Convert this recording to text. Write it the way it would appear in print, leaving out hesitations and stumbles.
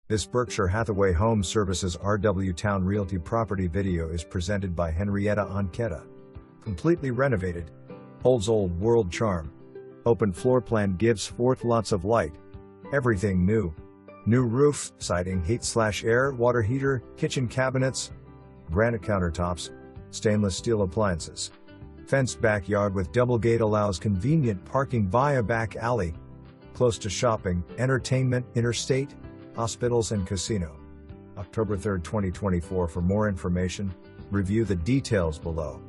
This Berkshire Hathaway Home Services RW Towne Realty property video is presented by Henrietta Ancheta. Completely renovated. Holds old world charm. Open floor plan gives forth lots of light. Everything new. New roof, siding, heat/air, water heater, kitchen cabinets, granite countertops, stainless steel appliances. Fenced backyard with double gate allows convenient parking via back alley. Close to shopping, entertainment, interstate, hospitals and casino. October 3, 2024. For more information, review the details below.